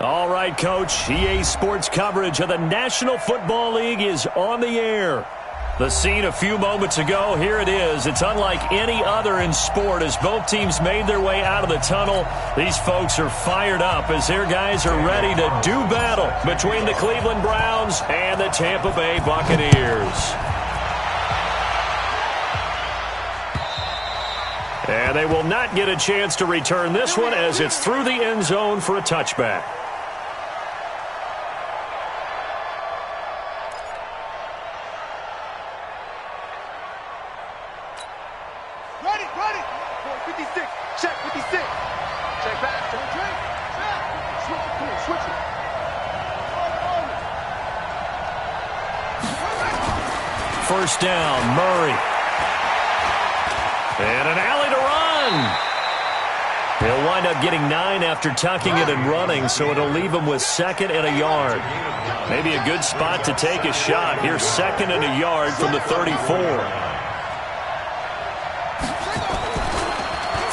All right, Coach. EA Sports coverage of the National Football League is on the air. The scene a few moments ago, here it is. It's unlike any other in sport as both teams made their way out of the tunnel. These folks are fired up as their guys are ready to do battle between the Cleveland Browns and the Tampa Bay Buccaneers. And they will not get a chance to return this one as it's through the end zone for a touchback. Ready. 56. Check 56. Check back. Switch it. First down, Murray. And an alley to run. He'll wind up getting 9 after tucking it and running, so it'll leave him with 2nd and a yard. Maybe a good spot to take a shot. Here's 2nd and a yard from the 34.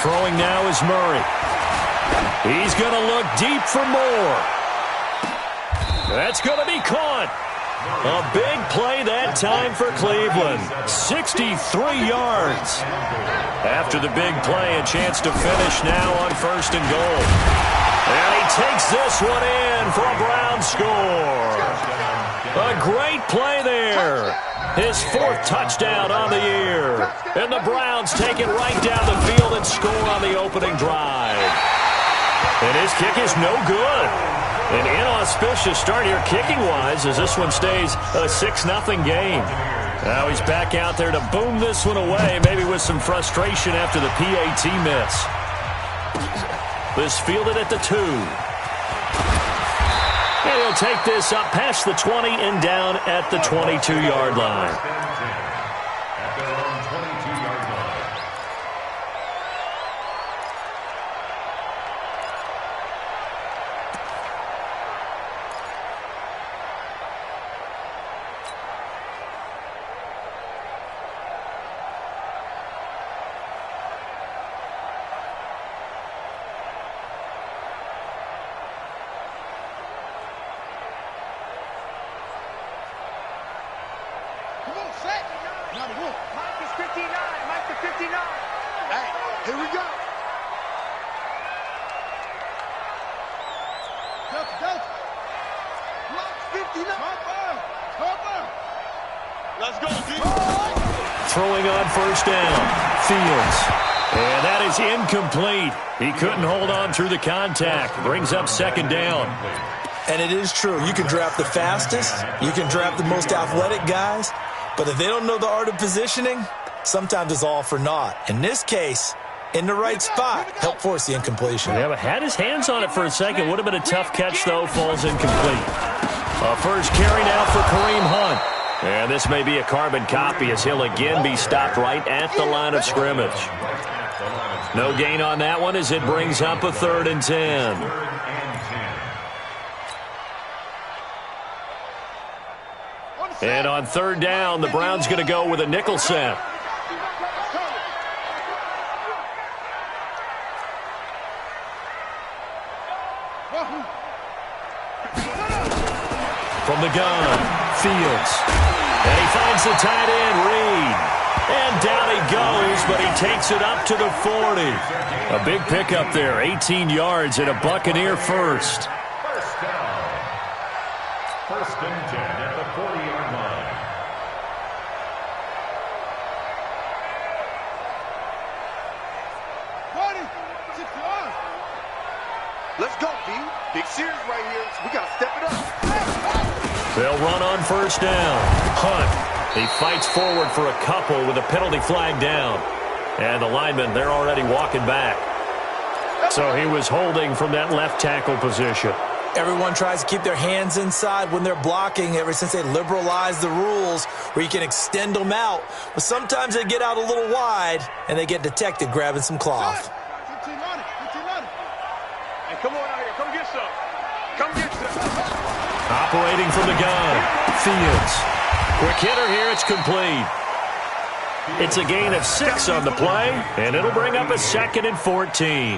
Throwing now is Murray. He's going to look deep for more. That's going to be caught. A big play that time for Cleveland. 63 yards. After the big play, a chance to finish now on 1st and goal. And he takes this one in for a Brown score. A great play there. His 4th touchdown on the year. And the Browns take it right down the field and score on the opening drive. And his kick is no good. An inauspicious start here kicking-wise as this one stays a 6-0 game. Now he's back out there to boom this one away, maybe with some frustration after the PAT miss. This fielded at the 2. And he'll take this up past the 20 and down at the 22-yard line. Mike is 59. Mike to 59. Hey, here we go. Block 59. Let's go, D. Throwing on 1st down. Fields. And that is incomplete. He couldn't hold on through the contact. Brings up 2nd down. And it is true. You can draft the fastest. You can draft the most athletic guys. But if they don't know the art of positioning, sometimes it's all for naught. In this case, in the right spot, helped force the incompletion. Yeah, but had his hands on it for a second. Would have been a tough catch, though. Falls incomplete. A first carry now for Kareem Hunt. And this may be a carbon copy as he'll again be stopped right at the line of scrimmage. No gain on that one as it brings up a 3rd and 10. And on 3rd down, the Browns going to go with a nickel set. From the gun, Fields. And he finds the tight end, Reed. And down he goes, but he takes it up to the 40. A big pickup there, 18 yards and a Buccaneer first. First and 10 at the 40-yard line. Let's go, D. Big series right here. We got to step it up. They'll run on 1st down. Hunt. He fights forward for a couple with a penalty flag down. And the linemen, they're already walking back. So he was holding from that left tackle position. Everyone tries to keep their hands inside when they're blocking ever since they liberalized the rules where you can extend them out. But sometimes they get out a little wide and they get detected grabbing some cloth. Hey, come on out here. Come get some. Come get some. Operating from the gun. Fields. Quick hitter here. It's complete. It's a gain of 6 on the play, and it'll bring up a 2nd and 14.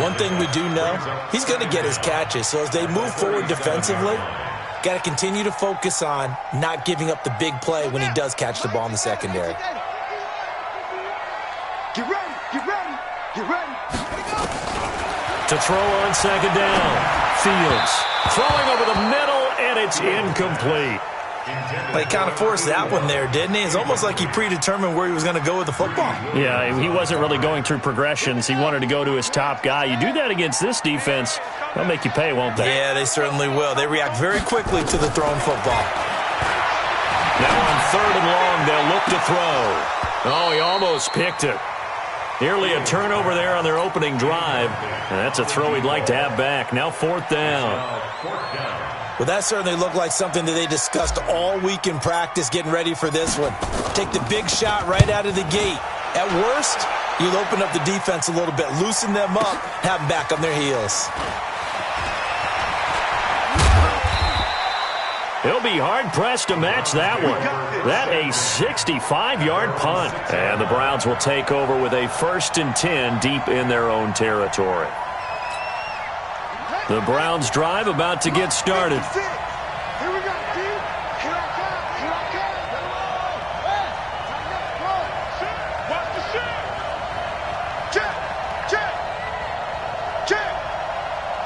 One thing we do know, he's going to get his catches. So as they move forward defensively, got to continue to focus on not giving up the big play when he does catch the ball in the secondary. Get ready, get ready, get ready. To throw on 2nd down. Fields throwing over the middle, and it's incomplete. Well, he kind of forced that one there, didn't he? It's almost like he predetermined where he was going to go with the football. Yeah, he wasn't really going through progressions. He wanted to go to his top guy. You do that against this defense, they'll make you pay, won't they? Yeah, they certainly will. They react very quickly to the thrown football. Now on 3rd and long, they'll look to throw. Oh, he almost picked it. Nearly a turnover there on their opening drive. And that's a throw he'd like to have back. Now 4th down. Well, that certainly looked like something that they discussed all week in practice getting ready for this one. Take the big shot right out of the gate. At worst, you'll open up the defense a little bit, loosen them up, have them back on their heels. He'll be hard-pressed to match that one. That a 65-yard punt. And the Browns will take over with a 1st and 10 deep in their own territory. The Browns drive about to get started. Here we go, dude. Here I come. Here I come. Watch the shit. Check. Check. Check.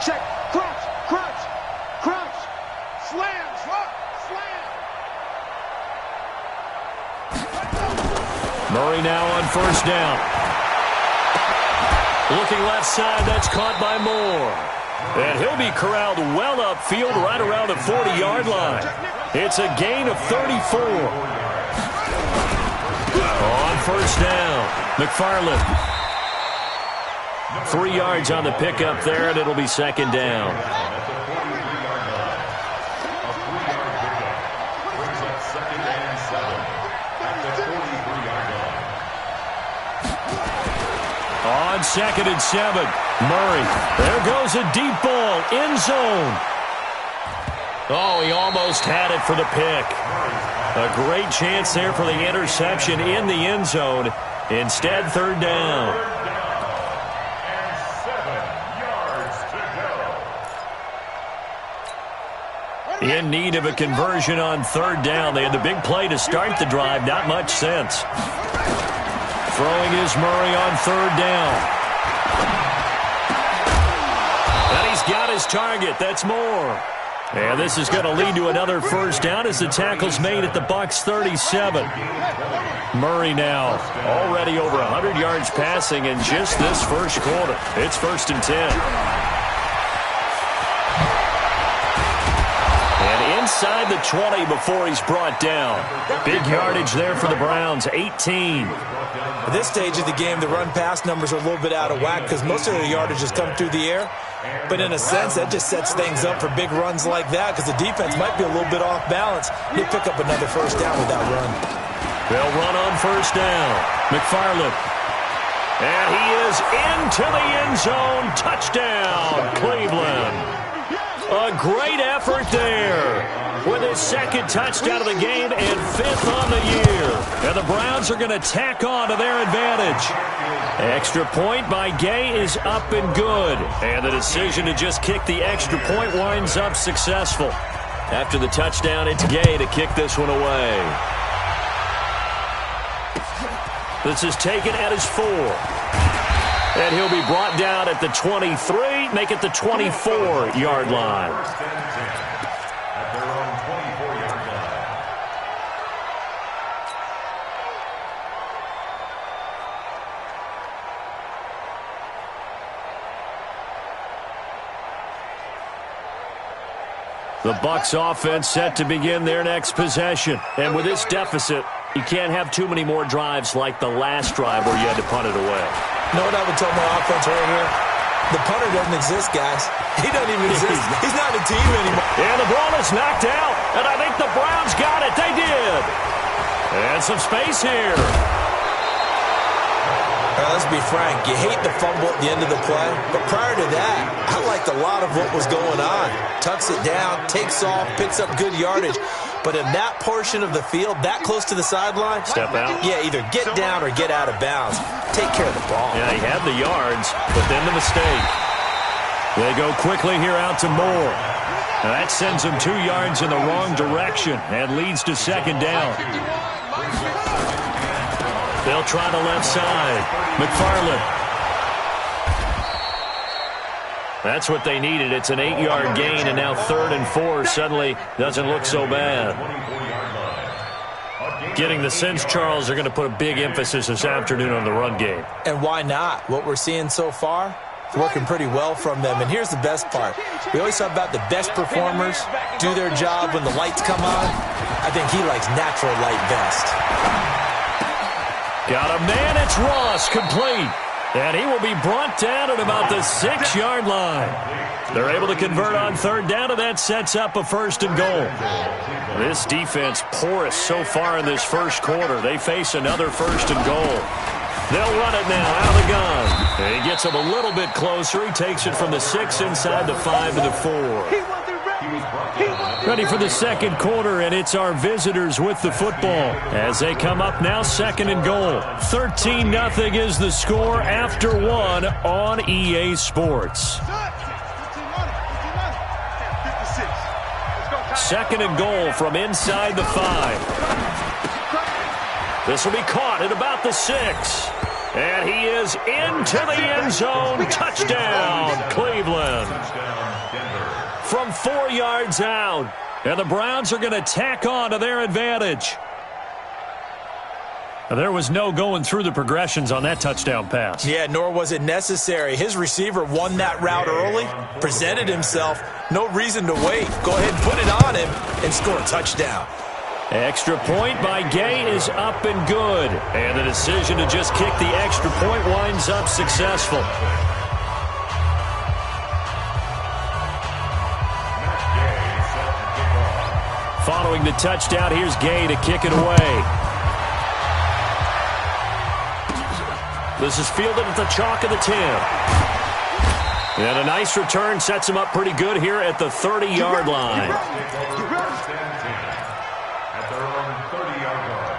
Check. Crunch. Crunch. Crunch. Slam. Slam. Murray now on 1st down. Looking left side, that's caught by Moore. And he'll be corralled well upfield right around the 40-yard line. It's a gain of 34. On 1st down, McFarland. 3 yards on the pickup there, and it'll be 2nd down. On 2nd and 7, Murray. There goes a deep ball, end zone. Oh, he almost had it for the pick. A great chance there for the interception in the end zone. Instead, 3rd down. And 7 yards to go. In need of a conversion on 3rd down. They had the big play to start the drive. Not much sense. Throwing is Murray on 3rd down. And he's got his target. That's Moore. And this is going to lead to another 1st down as the tackle's made at the Bucs 37. Murray now already over 100 yards passing in just this 1st quarter. It's 1st and 10. Inside the 20 before he's brought down. Big yardage there for the Browns, 18. At this stage of the game, the run-pass numbers are a little bit out of whack because most of their yardage has come through the air. But in a sense, that just sets things up for big runs like that because the defense might be a little bit off balance. They pick up another 1st down with that run. They'll run on 1st down. McFarland. And he is into the end zone. Touchdown, Cleveland. A great effort there with his 2nd touchdown of the game and 5th on the year. And the Browns are going to tack on to their advantage. Extra point by Gay is up and good. And the decision to just kick the extra point winds up successful. After the touchdown, it's Gay to kick this one away. This is taken at his 4. And he'll be brought down at the 23, make it the 24-yard line. At their own 24-yard line. The Bucs offense set to begin their next possession. And with this deficit, you can't have too many more drives like the last drive where you had to punt it away. You know what I would tell my offense right here? The punter doesn't exist, guys. He doesn't even exist. He's not a team anymore. And the ball is knocked out. And I think the Browns got it. They did. And some space here. Let's be frank. You hate the fumble at the end of the play. But prior to that, I liked a lot of what was going on. Tucks it down, takes off, picks up good yardage. But in that portion of the field, that close to the sideline, step out. Yeah, either get down or get out of bounds. Take care of the ball. Yeah, he had the yards, but then the mistake. They go quickly here out to Moore. Now that sends them 2 yards in the wrong direction and leads to second down. They'll try the left side. McFarland. That's what they needed. It's an 8-yard gain, and now 3rd and 4 suddenly doesn't look so bad. Getting the sense, Charles, they're going to put a big emphasis this afternoon on the run game. And why not? What we're seeing so far, it's working pretty well from them. And here's the best part. We always talk about the best performers do their job when the lights come on. I think he likes natural light best. Got a man, it's Ross, complete. And he will be brought down at about the 6-yard line. They're able to convert on 3rd down, and that sets up a 1st and goal. This defense porous so far in this first quarter. They face another 1st and goal. They'll run it now out of the gun. And he gets him a little bit closer. He takes it from the 6 inside the 5 to the 4. Ready for the second quarter, and it's our visitors with the football as they come up now 2nd and goal. 13-0 is the score after 1 on EA Sports. 2nd and goal from inside the 5. This will be caught at about the 6. And he is into the end zone. Touchdown, Cleveland. From 4 yards out. And the Browns are going to tack on to their advantage. There was no going through the progressions on that touchdown pass. Yeah, nor was it necessary. His receiver won that route early, presented himself. No reason to wait. Go ahead and put it on him and score a touchdown. Extra point by Gay is up and good. And the decision to just kick the extra point winds up successful. Following the touchdown, here's Gay to kick it away. This is fielded at the chalk of the 10. And a nice return sets him up pretty good here at the 30-yard line. At their own 30-yard line.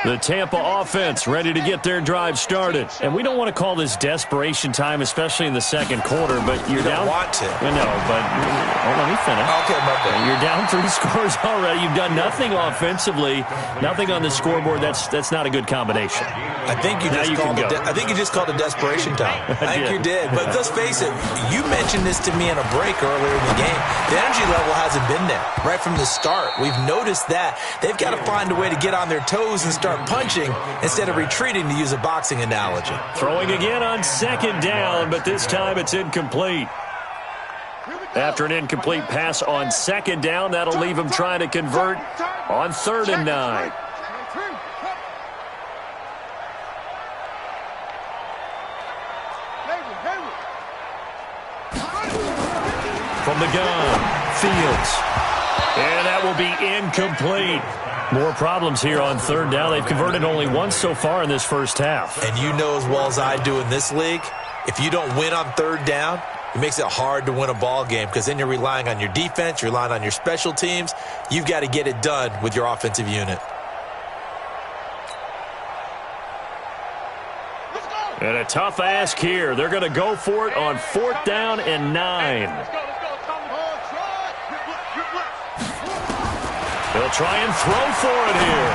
The Tampa offense ready to get their drive started. And we don't want to call this desperation time, especially in the second quarter, but you're down. You don't want to. No, but let me finish. Okay, my bad. You're down 3 scores already. You've done nothing offensively, nothing on the scoreboard. That's not a good combination. I think you just called it desperation time. I think you did. But let's face it, you mentioned this to me in a break earlier in the game. The energy level hasn't been there right from the start. We've noticed that. They've got to find a way to get on their toes and start punching instead of retreating, to use a boxing analogy. Throwing again on 2nd down, but this time it's incomplete. After an incomplete pass on 2nd down, that'll leave him trying to convert on 3rd and 9. From the gun, Fields. And that will be incomplete. More problems here on 3rd down. They've converted only once so far in this first half. And you know as well as I do in this league, if you don't win on 3rd down, it makes it hard to win a ball game because then you're relying on your defense, you're relying on your special teams. You've got to get it done with your offensive unit. And a tough ask here. They're going to go for it on 4th down and 9. They'll try and throw for it here.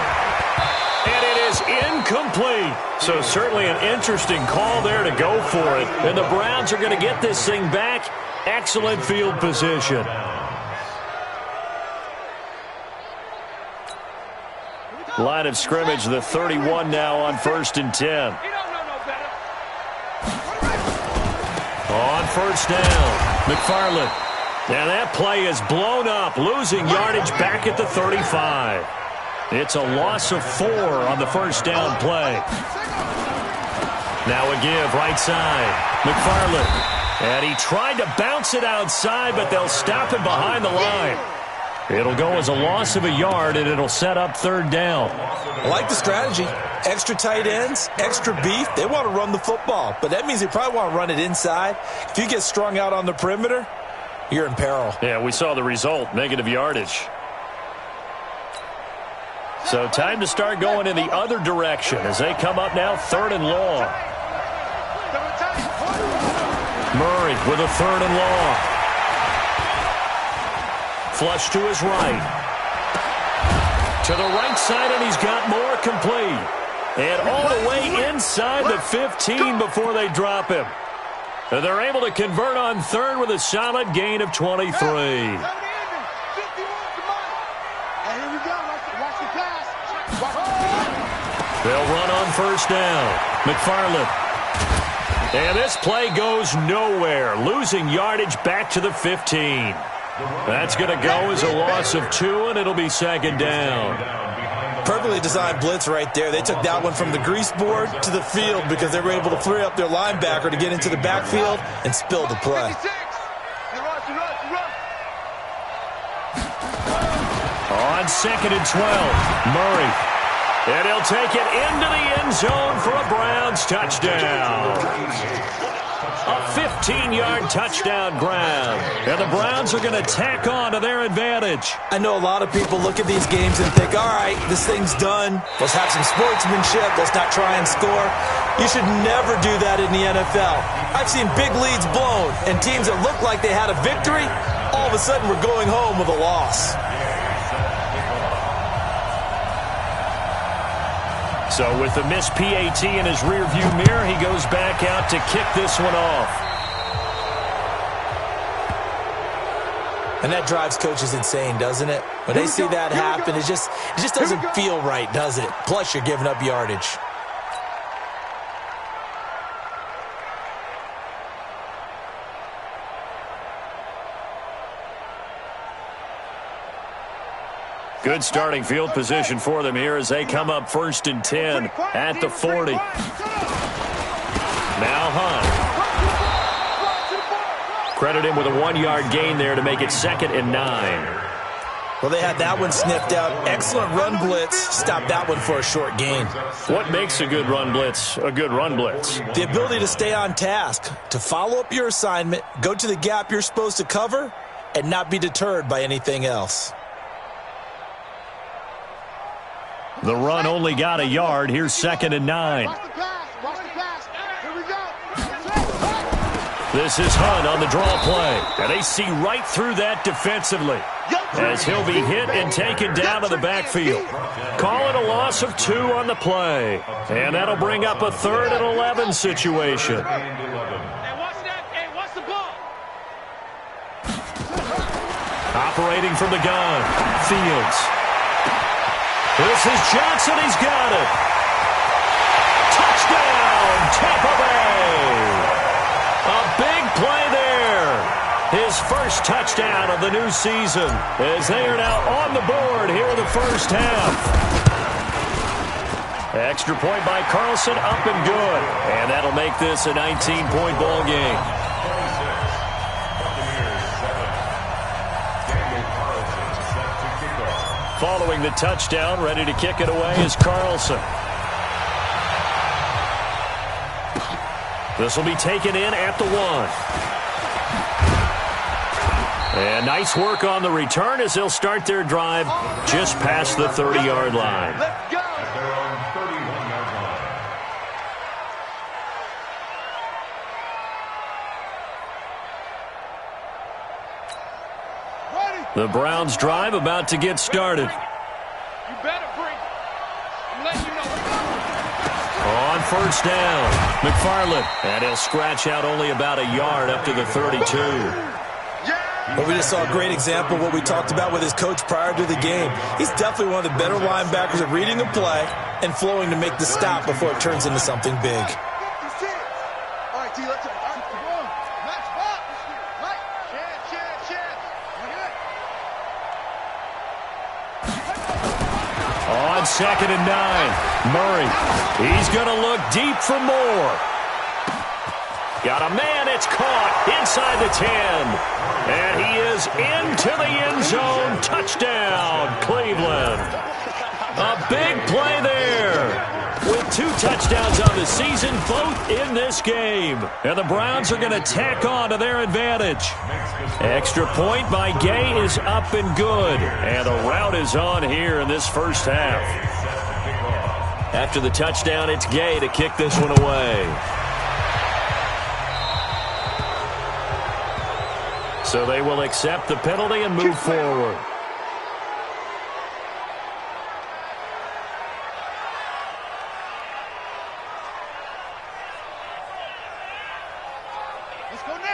And it is incomplete. So certainly an interesting call there to go for it. And the Browns are going to get this thing back. Excellent field position. Line of scrimmage, the 31 now on 1st and 10. On 1st down, McFarland. And that play is blown up, losing yardage back at the 35. It's a loss of 4 on the 1st down play. Now a give, right side, McFarland. And he tried to bounce it outside, but they'll stop him behind the line. It'll go as a loss of a yard, and it'll set up third down. I like the strategy. Extra tight ends, extra beef. They want to run the football, but that means they probably want to run it inside. If you get strung out on the perimeter, you're in peril. Yeah, we saw the result, negative yardage. So time to start going in the other direction as they come up now, third and long. Murray with a third and long. Flush to his right. To the right side, and he's got more complete. And all the way inside the 15 before they drop him. And they're able to convert on third with a solid gain of 23. They'll run on first down. McFarland. And this play goes nowhere, losing yardage back to the 15. That's going to go as a loss of 2, and it'll be second down. Perfectly designed blitz right there. They took that one from the grease board to the field because they were able to free up their linebacker to get into the backfield and spill the play. On second and 12, Murray. And he'll take it into the end zone for a Browns touchdown. A 15-yard touchdown grab. And the Browns are going to tack on to their advantage. I know a lot of people look at these games and think, all right, this thing's done. Let's have some sportsmanship. Let's not try and score. You should never do that in the NFL. I've seen big leads blown, and teams that looked like they had a victory, all of a sudden were going home with a loss. So with the missed PAT in his rearview mirror, he goes back out to kick this one off. And that drives coaches insane, doesn't it? When they see that happen, it just doesn't feel right, does it? Plus, you're giving up yardage. Good starting field position for them here as they come up first and 10 at the 40. Now Hunt. Credit him with a 1-yard gain there to make it second and 9. Well, they had that one sniffed out. Excellent run blitz. Stopped that one for a short gain. What makes a good run blitz a good run blitz? The ability to stay on task, to follow up your assignment, go to the gap you're supposed to cover, and not be deterred by anything else. The run only got a yard. Here's second and 9. This is Hunt on the draw play. And they see right through that defensively as he'll be hit and taken down to the backfield. Call it a loss of 2 on the play. And that'll bring up a 3rd and 11 situation. Operating from the gun, Fields. This is Johnson. He's got it. Touchdown, Tampa Bay. A big play there. His first touchdown of the new season as they are now on the board here in the first half. Extra point by Carlson, up and good. And that'll make this a 19-point ball game. Following the touchdown, ready to kick it away is Carlson. This will be taken in at the 1. And nice work on the return as they'll start their drive just past the 30-yard line. Let's go. They're on 31-yard line. Ready. The Browns drive about to get started. You better bring it. I'm letting you know. On first down, McFarland. And he'll scratch out only about a yard up to the 32. Well, we just saw a great example of what we talked about with his coach prior to the game. He's definitely one of the better linebackers at reading a play and flowing to make the stop before it turns into something big. All right, T, let's go. Match spot. Right. Chance. On second and 9, Murray. He's going to look deep for more. Got a man, it's caught inside the 10. And he is goes into the end zone. Touchdown, Cleveland. A big play there. With 2 touchdowns on the season, both in this game. And the Browns are going to tack on to their advantage. Extra point by Gay is up and good. And the route is on here in this first half. After the touchdown, it's Gay to kick this one away. So they will accept the penalty and move forward.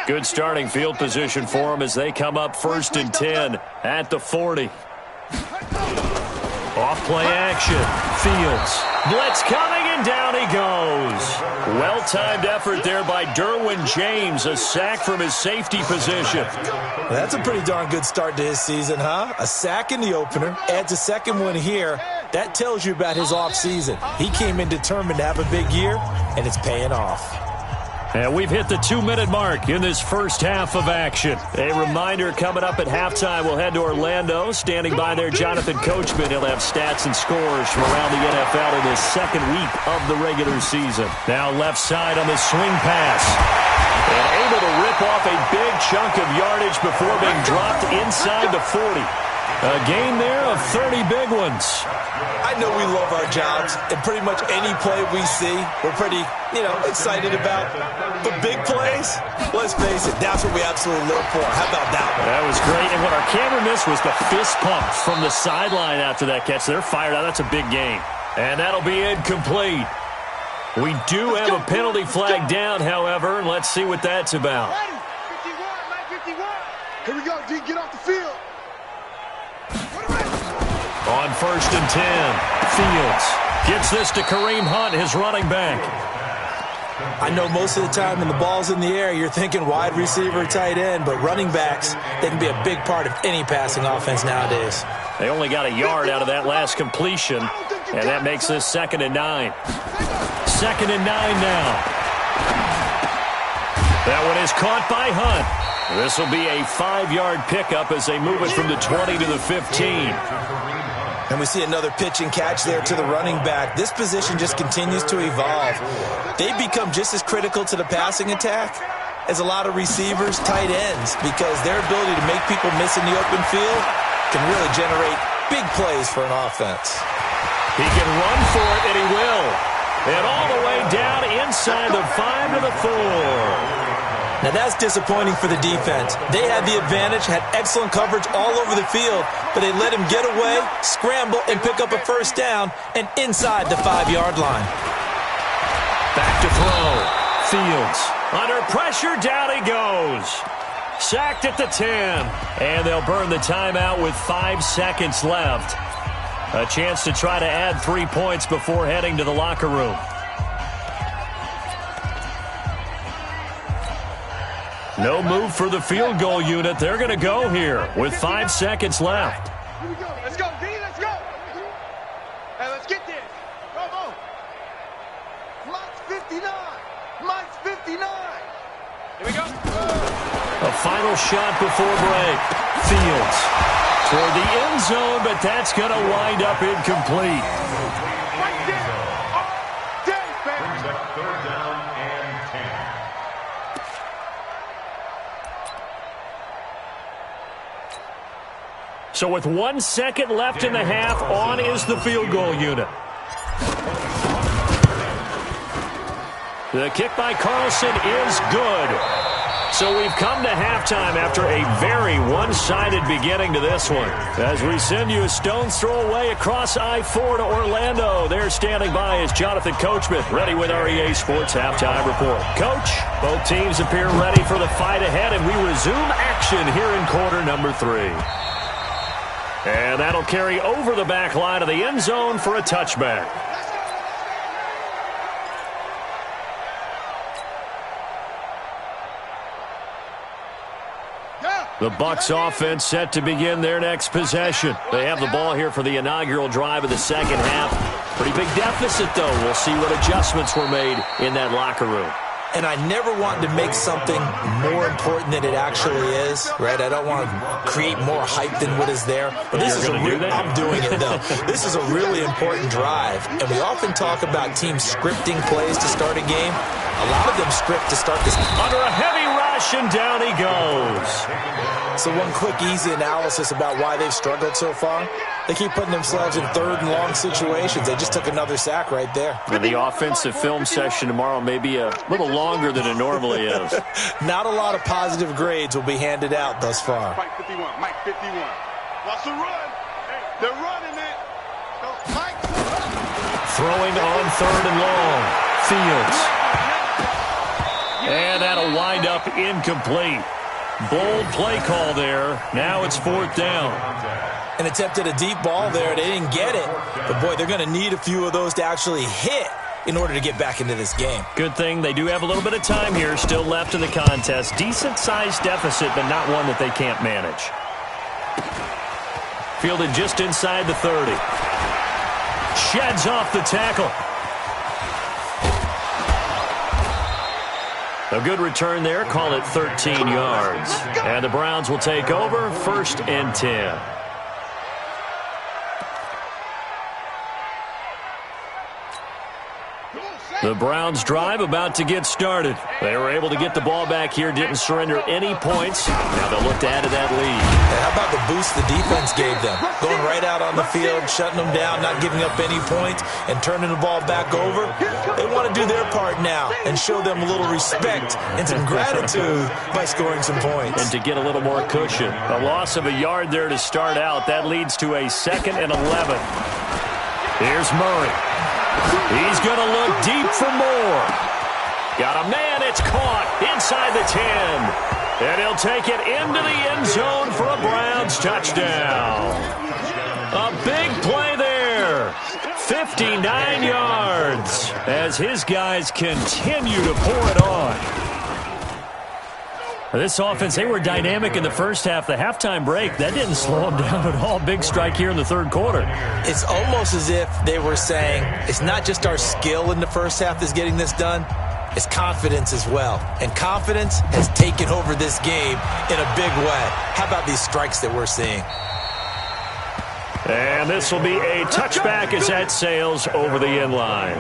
Good starting field position for them as they come up 1st and 10 at the 40. Off play action. Fields. Blitz coming, and down he goes. Well-timed effort there by Derwin James. A sack from his safety position. That's a pretty darn good start to his season, huh? A sack in the opener, adds a second one here. That tells you about his offseason. He came in determined to have a big year, and it's paying off. And we've hit the 2-minute mark in this first half of action. A reminder, coming up at halftime, we'll head to Orlando. Standing by there, Jonathan Coachman. He'll have stats and scores from around the NFL in this second week of the regular season. Now left side on the swing pass. And able to rip off a big chunk of yardage before being dropped inside the 40. A gain there of 30 big ones. I know we love our jobs, and pretty much any play we see, we're pretty, excited about. But big plays, let's face it, that's what we absolutely live for. How about that one? That was great, and what our camera missed was the fist pump from the sideline after that catch. They're fired out. That's a big gain. And that'll be incomplete. We do have a penalty flag down, however, and let's see what that's about. 51. Here we go, D. Get off the field. On 1st and 10, Fields gets this to Kareem Hunt, his running back. I know most of the time when the ball's in the air, you're thinking wide receiver, tight end, but running backs, they can be a big part of any passing offense nowadays. They only got a yard out of that last completion, and that makes this 2nd and 9. 2nd and 9 now. That one is caught by Hunt. This will be a 5-yard pickup as they move it from the 20 to the 15. And we see another pitch and catch there to the running back. This position just continues to evolve. They become just as critical to the passing attack as a lot of receivers, tight ends, because their ability to make people miss in the open field can really generate big plays for an offense. He can run for it, and he will. And all the way down inside the 5 to the 4. Now that's disappointing for the defense. They had the advantage, had excellent coverage all over the field, but they let him get away, scramble, and pick up a first down, and inside the 5-yard line. Back to throw. Fields under pressure, down he goes. Sacked at the 10, and they'll burn the timeout with 5 seconds left. A chance to try to add 3 points before heading to the locker room. No move for the field goal unit. They're going to go here with 5 seconds left. Here we go. Let's go, D. Let's go. Hey, let's get this. Come on. Mike's 59. Mike's 59. Here we go. A final shot before break. Fields toward the end zone, but that's going to wind up incomplete. Right there. All day, baby. Brings up 3rd down and 10. So with 1 second left in the half, on is the field goal unit. The kick by Carlson is good. So we've come to halftime after a very one-sided beginning to this one. As we send you a stone's throw away across I-4 to Orlando. There standing by is Jonathan Coachman, ready with our EA Sports Halftime Report. Coach, both teams appear ready for the fight ahead, and we resume action here in quarter number 3. And that'll carry over the back line of the end zone for a touchback. The Bucs offense set to begin their next possession. They have the ball here for the inaugural drive of the second half. Pretty big deficit, though. We'll see what adjustments were made in that locker room. and I never want to make something more important than it actually is, right? I don't want to create more hype than what is there. But this is I'm doing it, though. This is a really important drive, and we often talk about teams scripting plays to start a game. A lot of them script to start this. Under a heavy rush, and down he goes. So one quick, easy analysis about why they've struggled so far. They keep putting themselves in third and long situations. They just took another sack right there. And the offensive film session tomorrow may be a little longer than it normally is. Not a lot of positive grades will be handed out thus far. Mike 51, Mike 51. Watch the run. They're running it. Mike. Throwing on third and long. Fields. And that'll wind up incomplete. Bold play call there. Now it's fourth down. And attempted a deep ball there. They didn't get it. But, boy, they're going to need a few of those to actually hit in order to get back into this game. Good thing they do have a little bit of time here still left in the contest. Decent-sized deficit, but not one that they can't manage. Fielded just inside the 30. Sheds off the tackle. A good return there. Call it 13 yards. And the Browns will take over, 1st and 10. The Browns drive about to get started. They were able to get the ball back here, didn't surrender any points. Now they'll look to add to that lead. And how about the boost the defense gave them? Going right out on the field, shutting them down, not giving up any points, and turning the ball back over. They want to do their part now and show them a little respect and some gratitude by scoring some points. And to get a little more cushion. A loss of a yard there to start out. That leads to a 2nd and 11. Here's Murray. He's going to look deep for more. Got a man. It's caught inside the 10. And he'll take it into the end zone for a Browns touchdown. A big play there. 59 yards as his guys continue to pour it on. This offense, they were dynamic in the first half. The halftime break, that didn't slow them down at all. Big strike here in the third quarter. It's almost as if they were saying, it's not just our skill in the first half that's getting this done, it's confidence as well. And confidence has taken over this game in a big way. How about these strikes that we're seeing? And this will be a touchback as that sails over the end line.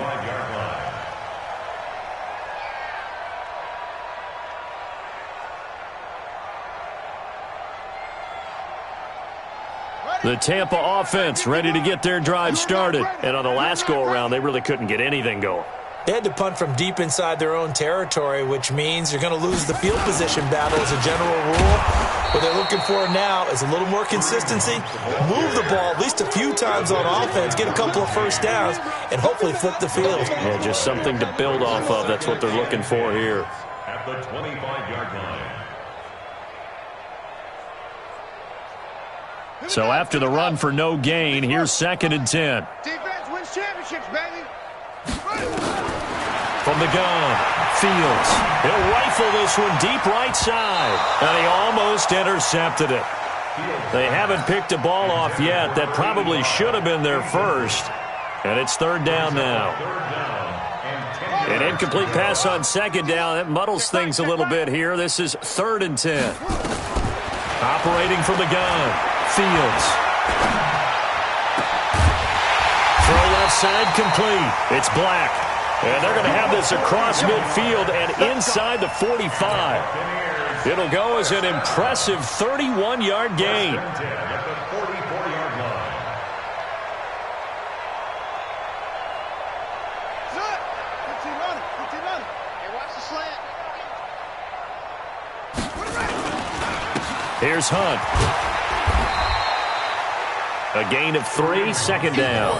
The Tampa offense ready to get their drive started. And on the last go-around, they really couldn't get anything going. They had to punt from deep inside their own territory, which means you're going to lose the field position battle as a general rule. What they're looking for now is a little more consistency, move the ball at least a few times on offense, get a couple of first downs, and hopefully flip the field. Yeah, just something to build off of. That's what they're looking for here. At the 25-yard line. So after the run for no gain, here's 2nd and 10. Defense wins championships, baby. From the gun, Fields. He'll rifle this one deep right side. And he almost intercepted it. They haven't picked a ball off yet. That probably should have been their first. And it's 3rd down now. An incomplete pass on 2nd down. That muddles things a little bit here. This is 3rd and 10. Operating from the gun. Fields. Throw left side complete. It's Black. And they're going to have this across midfield and inside the 45. It'll go as an impressive 31-yard gain. Here's Hunt. A gain of 3, 2nd down.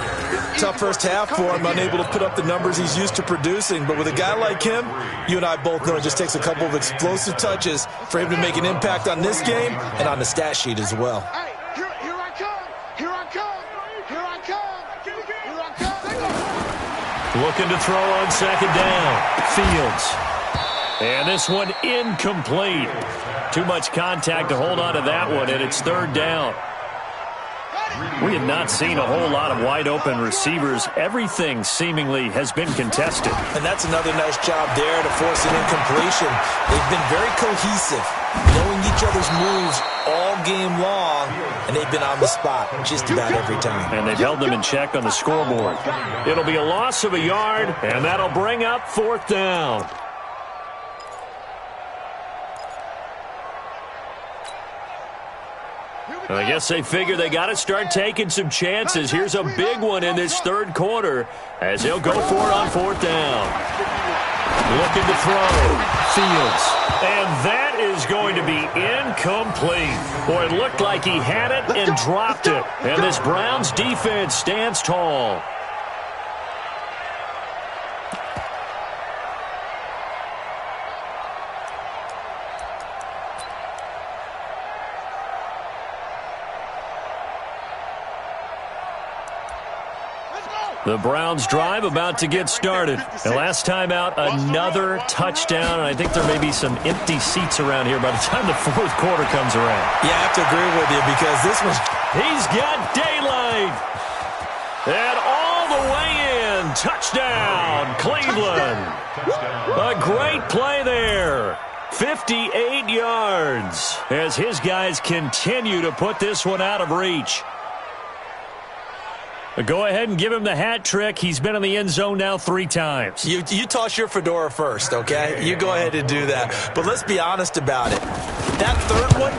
Tough first half for him, unable to put up the numbers he's used to producing. But with a guy like him, you and I both know it just takes a couple of explosive touches for him to make an impact on this game and on the stat sheet as well. Hey, here I come. Here I come. Here I come. Here I come. Looking to throw on 2nd down. Fields. And this one incomplete. Too much contact to hold on to that one, and it's 3rd down. We have not seen a whole lot of wide-open receivers. Everything seemingly has been contested. And that's another nice job there to force an incompletion. They've been very cohesive, knowing each other's moves all game long, and they've been on the spot just about every time. And they've held them in check on the scoreboard. It'll be a loss of a yard, and that'll bring up 4th down. I guess they figure they got to start taking some chances. Here's a big one in this 3rd quarter as he'll go for it on 4th down. Looking to throw. Fields. And that is going to be incomplete. Boy, it looked like he had it and dropped it. And this Browns defense stands tall. The Browns drive about to get started. And last time out, another touchdown. And I think there may be some empty seats around here by the time the 4th quarter comes around. Yeah, I have to agree with you because this was... He's got daylight. And all the way in. Touchdown, Cleveland. A great play there. 58 yards as his guys continue to put this one out of reach. Go ahead and give him the hat trick. He's been in the end zone now 3 times. You toss your fedora first, okay? You go ahead and do that. But let's be honest about it. That 3rd one,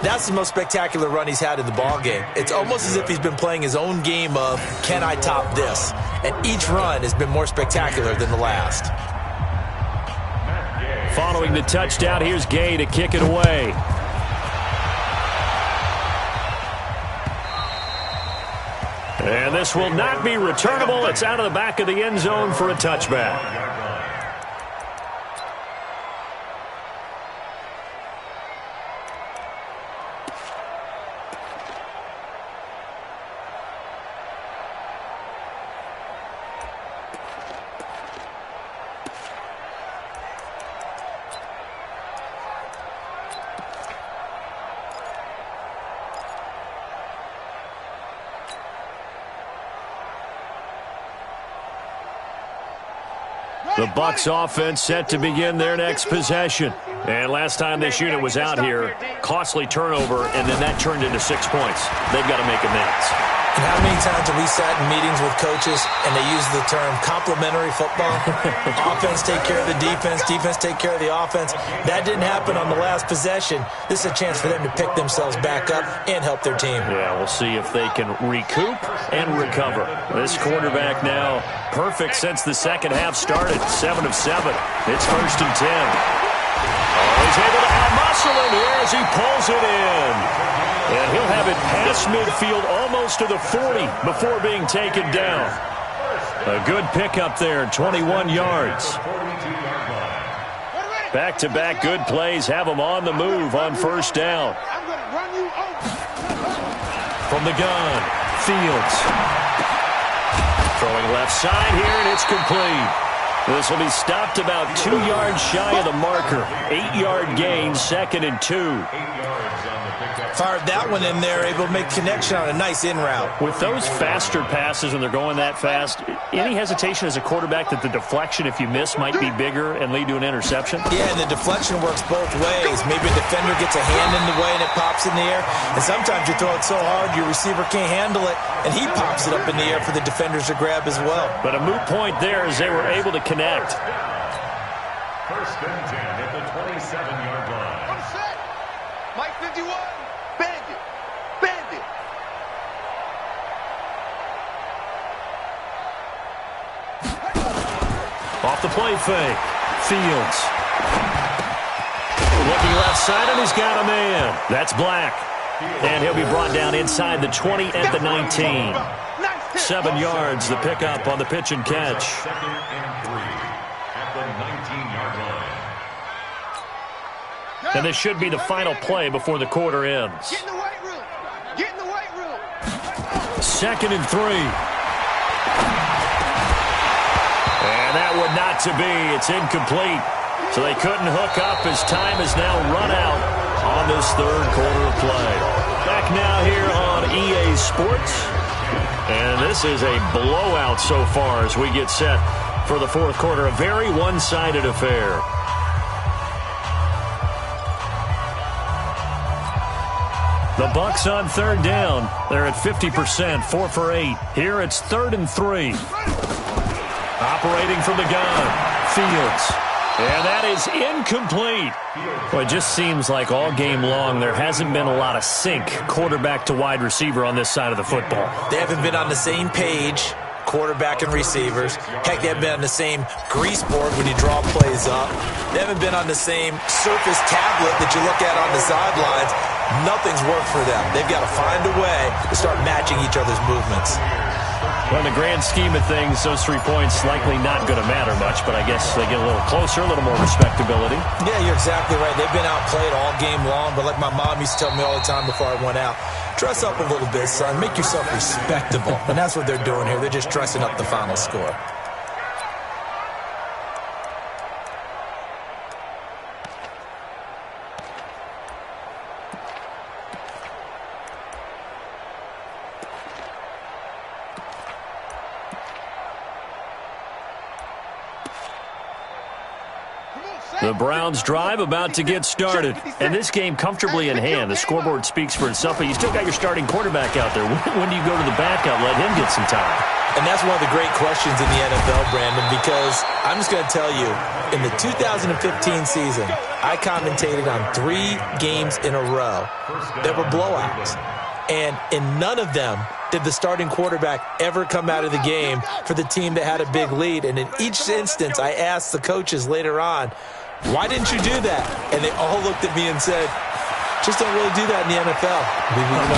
that's the most spectacular run he's had in the ballgame. It's almost as if he's been playing his own game of, can I top this? And each run has been more spectacular than the last. Following the touchdown, here's Gay to kick it away. And this will not be returnable. It's out of the back of the end zone for a touchback. The Bucs offense set to begin their next possession. And last time this unit was out here, costly turnover, and then that turned into 6 points. They've got to make amends. And how many times have we sat in meetings with coaches and they use the term complementary football? Offense take care of the defense, defense take care of the offense. That didn't happen on the last possession. This is a chance for them to pick themselves back up and help their team. Yeah, we'll see if they can recoup and recover. This quarterback now perfect since the second half started. 7 of 7. It's 1st and 10. Oh, he's able to out-muscle him here as he pulls it in. And he'll have it past midfield almost to the 40 before being taken down. A good pickup there, 21 yards. Back-to-back good plays have him on the move on 1st down. From the gun, Fields. Throwing left side here, and it's complete. This will be stopped about 2 yards shy of the marker. 8-yard gain, 2nd and 2. Fired that one in there, able to make connection on a nice in route. With those faster passes and they're going that fast, any hesitation as a quarterback that the deflection, if you miss, might be bigger and lead to an interception? Yeah, and the deflection works both ways. Maybe a defender gets a hand in the way and it pops in the air. And sometimes you throw it so hard your receiver can't handle it, and he pops it up in the air for the defenders to grab as well. But a moot point there as they were able to connect. 1st and 10 at the 27-yard line. I'm set. Mike 51. Bandit. Bandit. Off the play fake. Fields. Looking left side, and he's got a man. That's Black. And he'll be brought down inside the 20 at the 19. 7 yards, the pickup on the pitch and catch. 2nd and 3 at the 19-yard line. And this should be the final play before the quarter ends. Get in the weight room. Get in the weight room. 2nd and 3. And that would not to be. It's incomplete. So they couldn't hook up as time is now run out. on this third quarter of play. Back now here on EA Sports. And this is a blowout so far as we get set for the fourth quarter. A very one-sided affair. The Bucs on third down. They're at 50%, 4 for 8. Here it's 3rd and 3. Operating from the gun, Fields. And that is incomplete. Well, it just seems like all game long there hasn't been a lot of sync quarterback to wide receiver on this side of the football. They haven't been on the same page, quarterback and receivers. Heck, they haven't been on the same grease board when you draw plays up. They haven't been on the same surface tablet that you look at on the sidelines. Nothing's worked for them. They've got to find a way to start matching each other's movements. Well, in the grand scheme of things, those 3 points likely not going to matter much, but I guess they get a little closer, a little more respectability. Yeah, you're exactly right. They've been outplayed all game long, but like my mom used to tell me all the time before I went out, dress up a little bit, son. Make yourself respectable. And that's what they're doing here. They're just dressing up the final score. The Browns drive about to get started. And this game comfortably in hand. The scoreboard speaks for itself, but you still got your starting quarterback out there. When do you go to the backup, let him get some time? And that's one of the great questions in the NFL, Brandon, because I'm just going to tell you, in the 2015 season, I commentated on 3 games in a row. There were blowouts. And in none of them did the starting quarterback ever come out of the game for the team that had a big lead. And in each instance, I asked the coaches later on, why didn't you do that? And they all looked at me and said, just don't really do that in the NFL.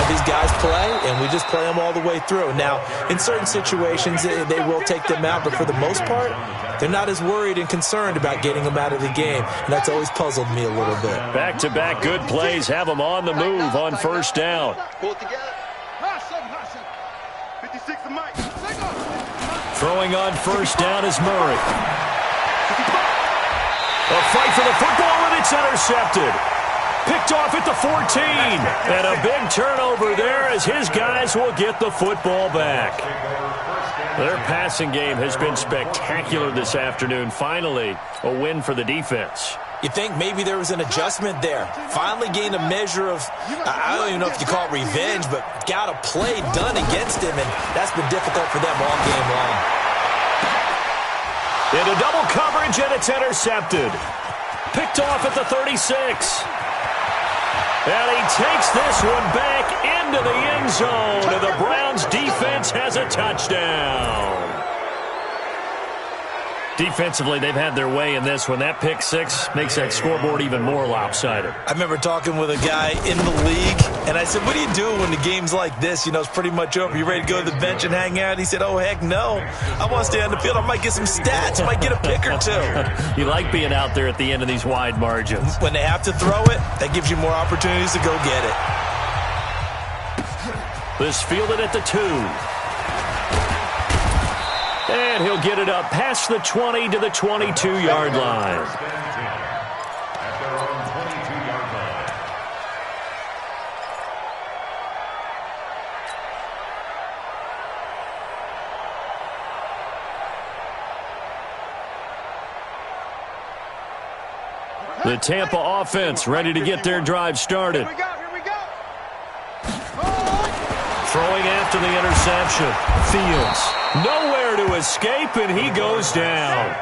These guys play, and we just play them all the way through. Now, in certain situations, they will take them out, but for the most part, they're not as worried and concerned about getting them out of the game, and that's always puzzled me a little bit. Back-to-back good plays have them on the move on first down. Pull it together. 56 to Mike. Throwing on first down is Murray. A fight for the football, and it's intercepted. Picked off at the 14. And a big turnover there as his guys will get the football back. Their passing game has been spectacular this afternoon. Finally, a win for the defense. You think maybe there was an adjustment there. Finally gained a measure of, I don't even know if you call it revenge, but got a play done against him, and that's been difficult for them all game long. Into double coverage, and it's intercepted. Picked off at the 36. And he takes this one back into the end zone, and the Browns defense has a touchdown. Defensively, they've had their way in this one. That pick six makes that scoreboard even more lopsided. I remember talking with a guy in the league, and I said, what do you do when the game's like this? You know, it's pretty much over. You ready to go to the bench and hang out? He said, oh, heck no. I want to stay on the field. I might get some stats. I might get a pick or two. You like being out there at the end of these wide margins. When they have to throw it, that gives you more opportunities to go get it. This fielded at the 2. And he'll get it up past the 20 to the 22-yard line. The Tampa offense ready to get their drive started. Here we go. Throwing after the interception. Fields. Nowhere to escape, and he goes down.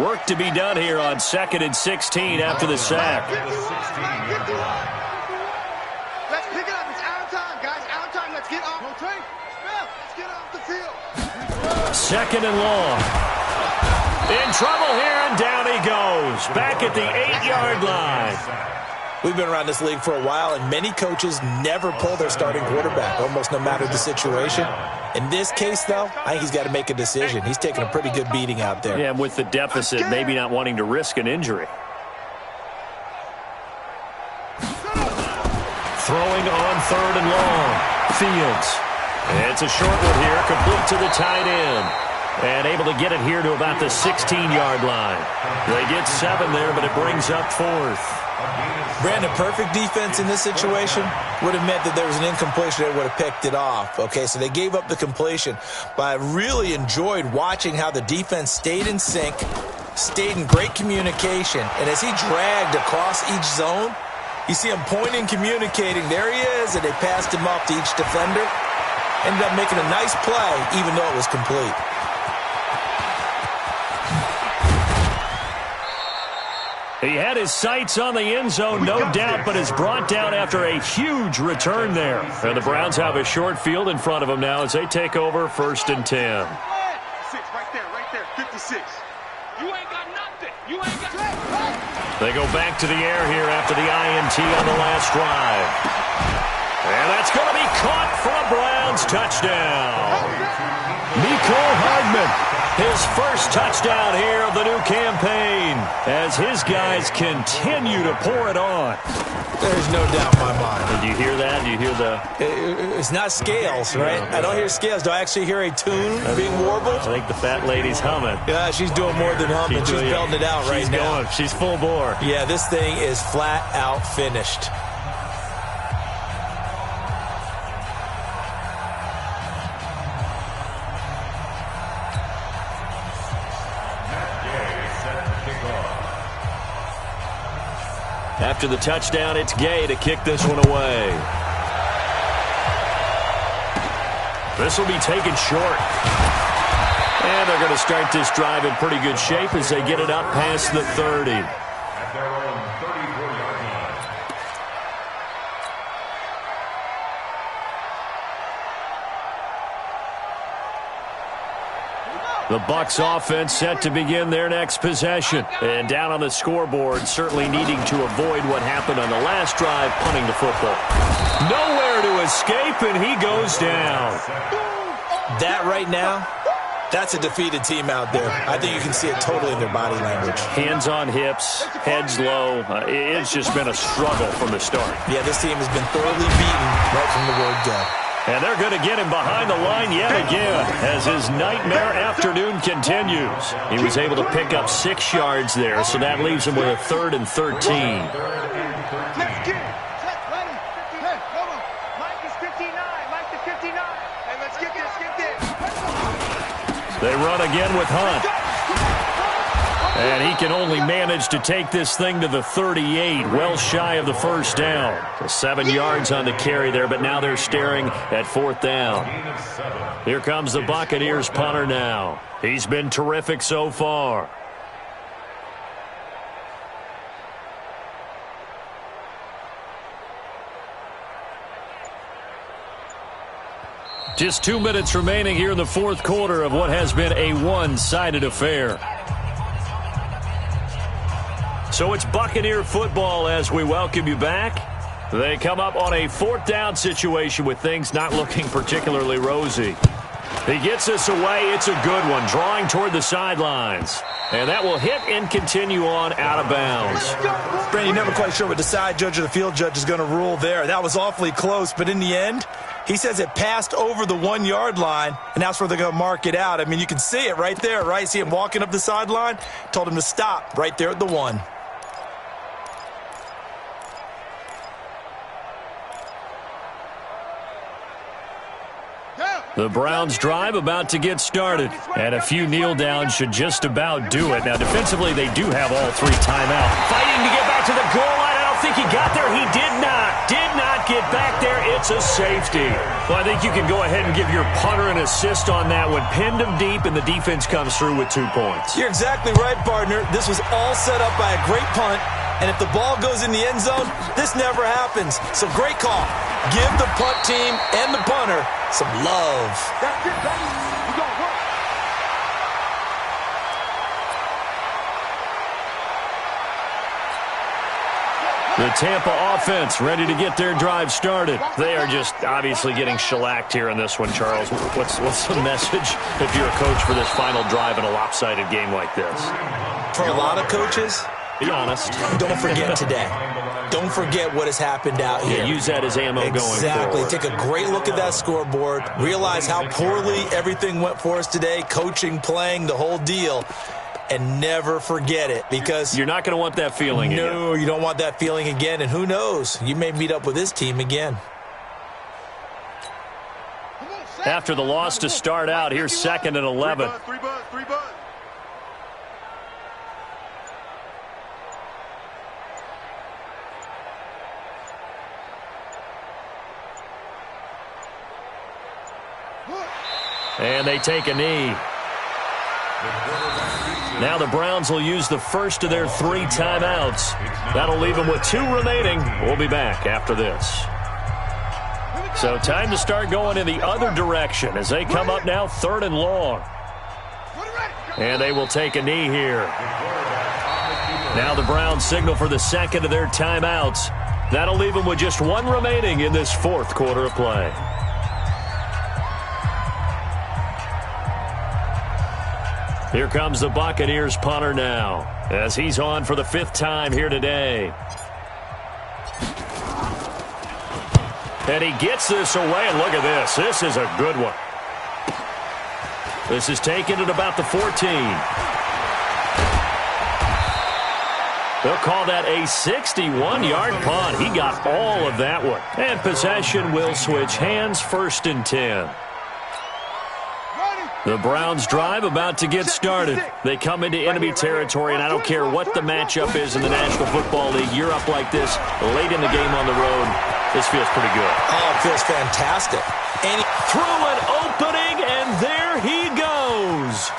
Work to be done here on 2nd and 16 after the sack. Let's pick it up. It's out of time, guys. Out of time. Let's get off. Let's get off the field. 2nd and long. In trouble here, and down he goes. Back at the 8-yard line. We've been around this league for a while, and many coaches never pull their starting quarterback, almost no matter the situation. In this case, though, I think he's got to make a decision. He's taking a pretty good beating out there. Yeah, with the deficit, maybe not wanting to risk an injury. Throwing on 3rd and long. Fields. It's a short one here, complete to the tight end. And able to get it here to about the 16-yard line. They get 7 there, but it brings up 4th. Brandon, perfect defense in this situation would have meant that there was an incompletion that would have picked it off. Okay, so they gave up the completion. But I really enjoyed watching how the defense stayed in sync, stayed in great communication. And as he dragged across each zone, you see him pointing, communicating. There he is, and they passed him off to each defender. Ended up making a nice play, even though it was complete. He had his sights on the end zone, no doubt, but is brought down after a huge return there. And the Browns have a short field in front of them now as they take over 1st and 10. Right there, 56. You ain't got nothing. You ain't got nothing. They go back to the air here after the INT on the last drive. And that's going to be caught for a Browns touchdown. Mecole Hardman. His first touchdown here of the new campaign as his guys continue to pour it on. There's no doubt in my mind. Did you hear that? Do you hear the... It's not scales, right? I don't hear scales. Do I actually hear a tune being warbled? I think the fat lady's humming. Yeah, she's doing more than humming. She's belting it out right now. She's full bore. Yeah, this thing is flat out finished. After the touchdown, it's Gay to kick this one away. This will be taken short. And they're going to start this drive in pretty good shape as they get it up past the 30. At their own 34-yard line. The Bucs offense set to begin their next possession. And down on the scoreboard, certainly needing to avoid what happened on the last drive, punting the football. Nowhere to escape, and he goes down. That right now, that's a defeated team out there. I think you can see it totally in their body language. Hands on hips, heads low. It's just been a struggle from the start. Yeah, this team has been thoroughly beaten right from the word go. And they're going to get him behind the line yet again as his nightmare afternoon continues. He was able to pick up 6 yards there, so that leaves him with a 3rd and 13. Let's get it. Set, ready. Hey, come on. Mike is 59. Mike to 59. Hey, let's get this. They run again with Hunt. And he can only manage to take this thing to the 38, well shy of the first down. 7 yards on the carry there, but now they're staring at 4th down. Here comes the Buccaneers punter now. He's been terrific so far. Just 2 minutes remaining here in the 4th quarter of what has been a one-sided affair. So it's Buccaneer football as we welcome you back. They come up on a 4th down situation with things not looking particularly rosy. He gets this away. It's a good one, drawing toward the sidelines. And that will hit and continue on out of bounds. Brandon, you're never quite sure what the side judge or the field judge is going to rule there. That was awfully close, but in the end, he says it passed over the 1-yard line, and that's where they're going to mark it out. I mean, you can see it right there, right? See him walking up the sideline? Told him to stop right there at the 1. The Browns drive about to get started, and a few kneel downs should just about do it. Now, defensively, they do have all 3 timeouts. Fighting to get back to the goal line. I don't think he got there. He did not get back there. It's a safety. Well, I think you can go ahead and give your punter an assist on that one. Pinned him deep, and the defense comes through with 2 points. You're exactly right, partner. This was all set up by a great punt. And if the ball goes in the end zone, this never happens. So great call. Give the punt team and the punter some love. That's it, baby. We're going to work. The Tampa offense ready to get their drive started. They are just obviously getting shellacked here in this one, Charles. What's the message if you're a coach for this final drive in a lopsided game like this? For a lot of coaches, Be honest. Don't forget today. Don't forget what has happened out here. Yeah, use that as ammo going forward. Exactly. Take a great look at that scoreboard. Realize how poorly everything went for us today. Coaching, playing, the whole deal. And never forget it, because you're not going to want that feeling again. No, you don't want that feeling again. And who knows? You may meet up with this team again. After the loss to start out, here's 2nd and 11. Three buzz. And they take a knee. Now the Browns will use the first of their 3 timeouts. That'll leave them with 2 remaining. We'll be back after this. So time to start going in the other direction as they come up now 3rd and long. And they will take a knee here. Now the Browns signal for the 2nd of their timeouts. That'll leave them with just 1 remaining in this 4th quarter of play. Here comes the Buccaneers punter now, as he's on for the 5th time here today. And he gets this away, and look at this. This is a good one. This is taken at about the 14. They'll call that a 61-yard punt. He got all of that one. And possession will switch hands, 1st and 10. The Browns drive about to get started. They come into enemy territory, and I don't care what the matchup is in the National Football League. You're up like this late in the game on the road. This feels pretty good. Oh, it feels fantastic. And through an opening, and there he goes.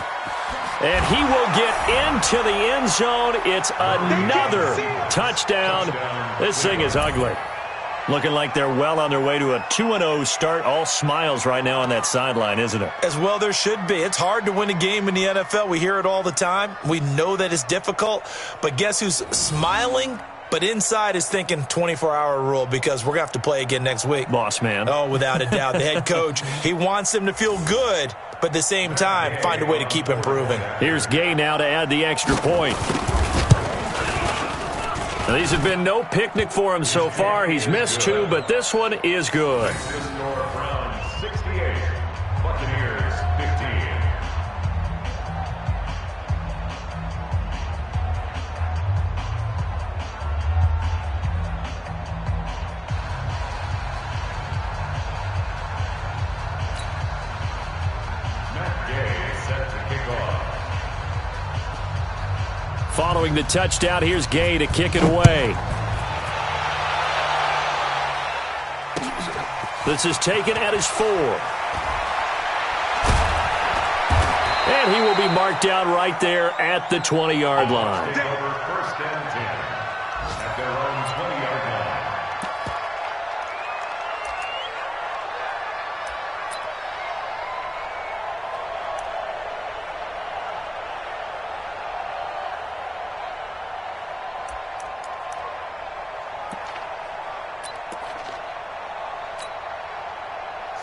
And he will get into the end zone. It's another touchdown. This thing is ugly. Looking like they're well on their way to a 2-0 start. All smiles right now on that sideline, isn't it? As well there should be. It's hard to win a game in the NFL. We hear it all the time. We know that it's difficult. But guess who's smiling? But inside is thinking 24-hour rule, because we're going to have to play again next week. Boss man. Oh, without a doubt. The head coach, he wants them to feel good, but at the same time, find a way to keep improving. Here's Gay now to add the extra point. Now, these have been no picnic for him so far. He's missed 2, but this one is good. Browns 68, Buccaneers 15. Matt Gay set to kick off. Following the touchdown, here's Gay to kick it away. This is taken at his 4. And he will be marked down right there at the 20-yard line. Take over 1st and 10 at their own 20-yard line.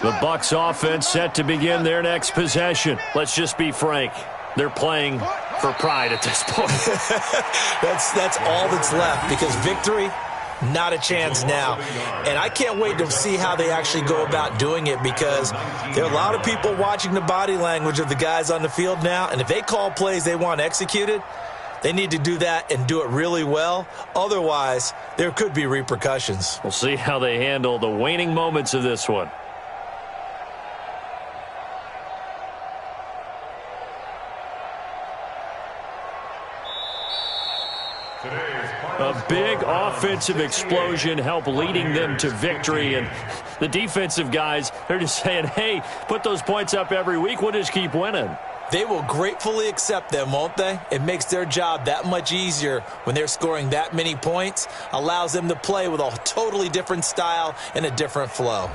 The Bucs offense set to begin their next possession. Let's just be frank. They're playing for pride at this point. That's all that's left, because victory, not a chance now. And I can't wait to see how they actually go about doing it, because there are a lot of people watching the body language of the guys on the field now, and if they call plays they want executed, they need to do that and do it really well. Otherwise, there could be repercussions. We'll see how they handle the waning moments of this one. A big offensive explosion helped leading them to victory, and the defensive guys, they're just saying, hey, put those points up every week, we'll just keep winning. They will gratefully accept them, won't they? It makes their job that much easier when they're scoring that many points, allows them to play with a totally different style and a different flow.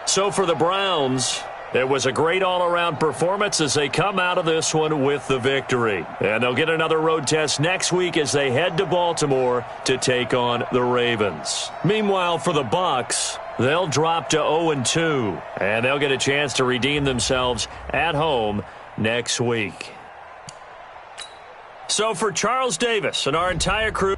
So for the Browns, it was a great all-around performance as they come out of this one with the victory. And they'll get another road test next week as they head to Baltimore to take on the Ravens. Meanwhile, for the Bucs, they'll drop to 0-2, and they'll get a chance to redeem themselves at home next week. So for Charles Davis and our entire crew,